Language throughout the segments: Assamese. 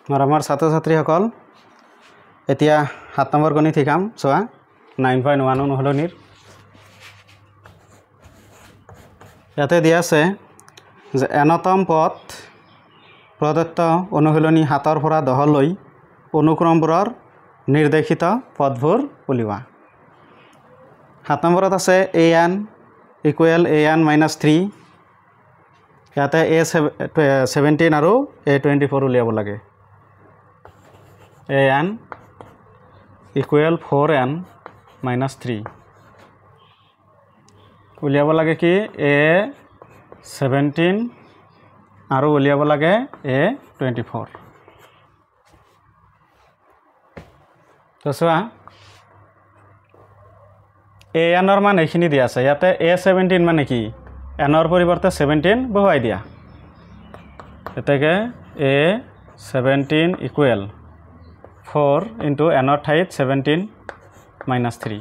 আৰু আমাৰ ছাত্ৰ ছাত্ৰীসকল এতিয়া 7 নম্বৰ গণিত শিকাম চোৱা 9.1 অনুশীলনীৰ ইয়াতে দিয়া আছে যে এনতম পথ প্ৰদত্ত অনুশীলনী 7 পৰা 10 লৈ অনুক্ৰমবোৰৰ নিৰ্দেশিত পথবোৰ উলিওৱা 7 নম্বৰত আছে an equal an minus 3 ইয়াতে a17 আৰু a24 উলিয়াব লাগে an equal 4n minus 3 উলিয়াব লাগে কি a17 আৰু উলিয়াব লাগে a24 তো চোৱা an ৰ মান এইখিনি দিয়া আছে ইয়াতে a17 মানে কি n ৰ পৰিৱৰ্তে 17 বহুৱাই দিয়া এতেকে a17 equal 4 into n ৰ ঠাইত 17 minus 3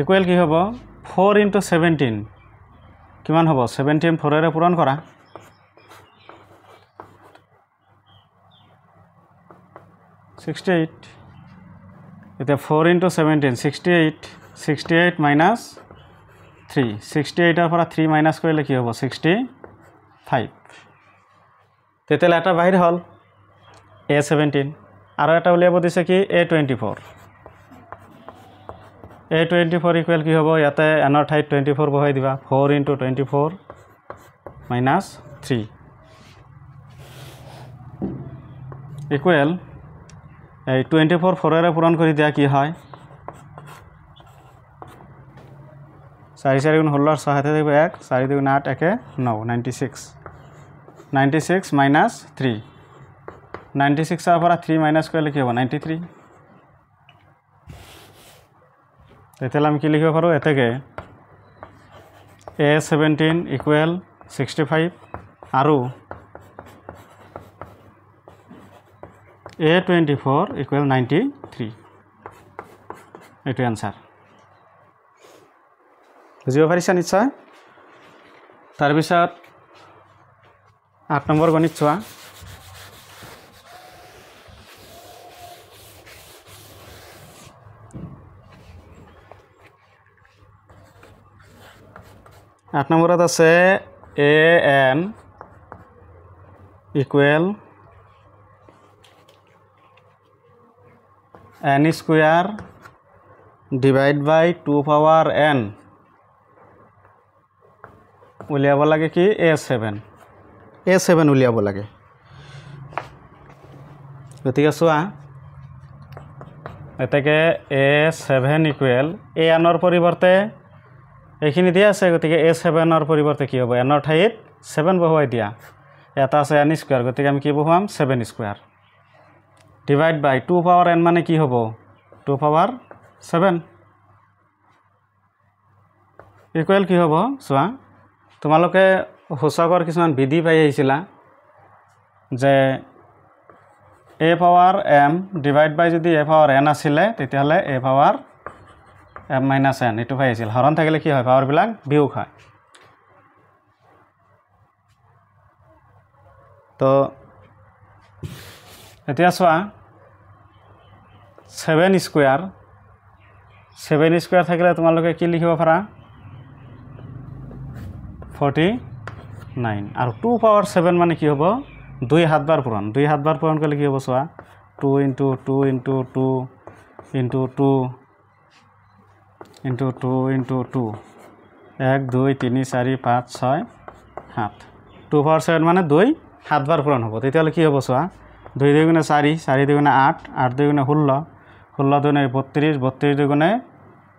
equal কি হ'ব 4 into 17 কিমান হ'ব 17 4 ৰে পূৰণ কৰা 68 এটা 4 into 17 68 minus 3 68 ৰ পৰা 3 মাইনাস কৰিলে কি হ'ব 65 তেতিয়ালে এটা বাহিৰ হ'ল a17 আৰু এটা উলিয়াব দিছে কি a24 ইকুৱেল কি হ'ব ইয়াতে n ৰ ঠাইত 24 বহাই দিবা 4 into 24 minus 3 ইকুৱেল এই 24 4 ৰে পূৰণ কৰি দিয়া কি হয় 4 4 গুণ 16 6 হাতে দিব 1 4 2 8 1 9 96 minus 3 96 ৰ পৰা 3 মাইনাস কৰিলে কি হ'ব 93 তেতিয়ালে আমি কি লিখিব পাৰো এতেকে a17 equal 65 আৰু a24 equal 93 এটো आंसर বুজিব পাৰিছা নিশ্চয় তাৰ পিছত 8 নম্বৰ গণিত চোৱা आठ নম্বৰত আছে an equal n square divide by 2 power n উলিয়াব লাগে কি a7 উলিয়াব লাগে গতিকে চোৱা এতেকে a7 equal an ৰ পৰিৱৰ্তে এইখিনি দিয়া আছে গতিকে a7 ৰ পৰিৱৰ্তে কি হ'ব n ৰ ঠাইত 7 বহুৱাই দিয়া এটা আছে n স্কয়াৰ গতিকে আমি কি বহুৱাম 7 স্কয়াৰ ডিভাইড বাই 2 পাৱাৰ n মানে কি হ'ব 2 পাৱাৰ 7 ইকুৱেল কি হ'ব চোৱা তোমালোকে হোচকৰ কিছুমান বিধি পাই আহিছিলা যে a পাৱাৰ m ডিভাইড বাই যদি a পাৱাৰ n আছিলে তেতিয়াহলে a power m minus n এটো পাই আছিল হৰণ থাকিলে কি হয় পাৱাৰ বিলাক বিয়োগ হয় তো এতিয়া চোৱা 7 স্কয়াৰ থাকিলে তোমালোকে কি লিখিব পাৰা 49 আৰু 2 পাৱাৰ 7 মানে কি হ'ব 2 হাত বাৰ পূৰণ কৰিলে কি হ'ব চোৱা 2 into 2 into 2 into 2 into 2 into 2 1 2 3 4 5 6 7 2 power 7 মানে 2 হাত বাৰ পূৰণ হ'ব তেতিয়ালে কি হ'ব চোৱা 2 2 গুণে 4 4 2 গুণে 8 8 2 গুণে 16 16 2 গুণে 32 32 2 গুণে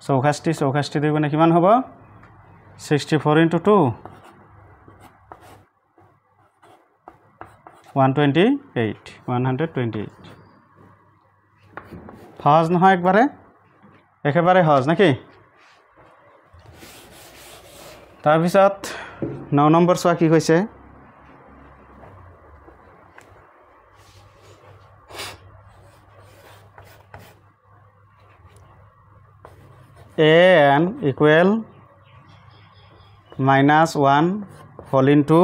64 64 2 গুণে কিমান হ'ব 64 into 2 128 সহজ নহয় একেবাৰে সহজ নাকি তাৰ পিছত 9 নম্বৰ চোৱা কি কৈছে an equal -1 whole into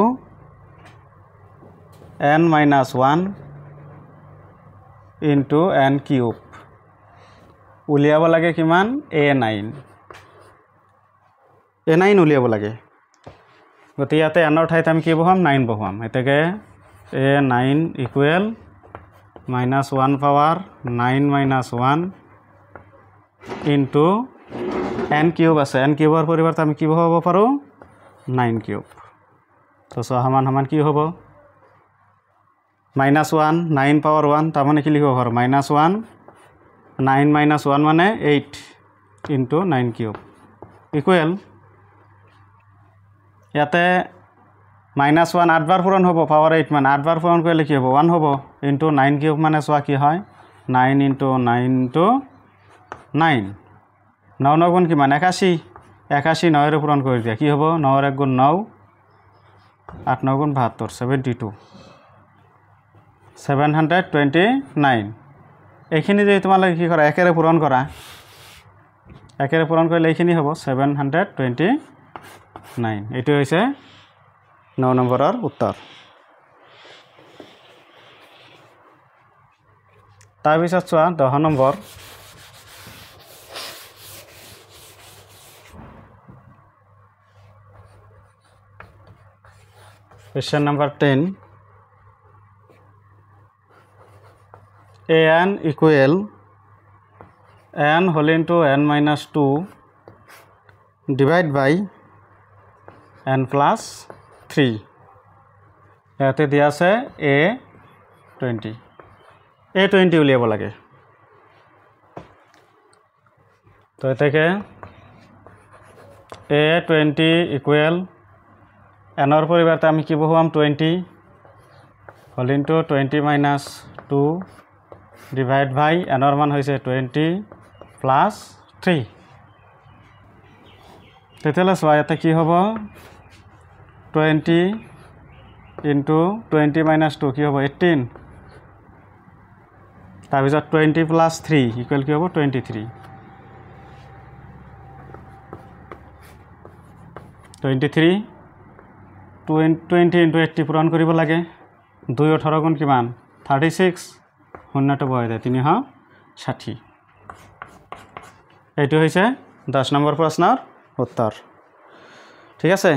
n minus 1 into n cube উলিয়াব লাগে কিমান a9 উলিয়াব লাগে গতি ইয়াতে n ৰ ঠাইত আমি কি বহাম 9 বহাম এতেকে a9 equal -1 power 9 - 1 into n cube আছে n কিউবৰ পৰিৱৰ্তে আমি কি বহাব পাৰো 9 কিউব তো সমান সমান কি হ'ব -1 9 পাৱাৰ 1 তাৰ মানে কি লিখিব পাৰো -1 9 - 1 মানে 8 ইনটু 9 কিউব ইকুৱেল ইয়াতে -1 8 বাৰ পূৰণ হ'ব পাৱাৰ 8 মানে 8 বাৰ পূৰণ কৰিলে কি হ'ব 1 হ'ব ইনটু 9 কিউব মানে চোৱা কি হয় 9 ইনটু 9 ইনটু 9 9 9 গুণ কিমান 81 81 9 ৰে পূৰণ কৰি দিয়া কি হ'ব 9 ৰ 1 গুণ 9 8 9 গুণ 72 72 729 এইখিনি যে তোমালোকে কি কৰা একেৰে পূৰণ কৰা একেৰে পূৰণ কৰিলে এইখিনি হ'ব 729 এইটো হৈছে 9 নম্বৰৰ উত্তৰ তাৰপিছত চোৱা 10 number question number 10 an equal n whole into n minus 2 divide by n plus 3 ইয়াতে দিয়া আছে a20 উলিয়াব লাগে তো এতেকে a20 ইকুৱেল n ৰ পৰিৱৰ্তে আমি কি বহুৱাম 20 whole into 20 minus 2 divide by n ৰ মান হৈছে 20 plus 3 তেতিয়ালে চোৱা ইয়াতে কি হ'ব 20 into 20 minus 2 কি হ'ব 18 তাৰপিছত 20 plus 3 ইকুৱেল কি হ'ব 23 20 into 80 পূৰণ কৰিব লাগে 2 18 গুণ কিমান 36 শূন্যটো বহাই দিয়ে 360 এইটো হৈছে 10 নম্বৰ প্ৰশ্নৰ উত্তৰ ঠিক আছে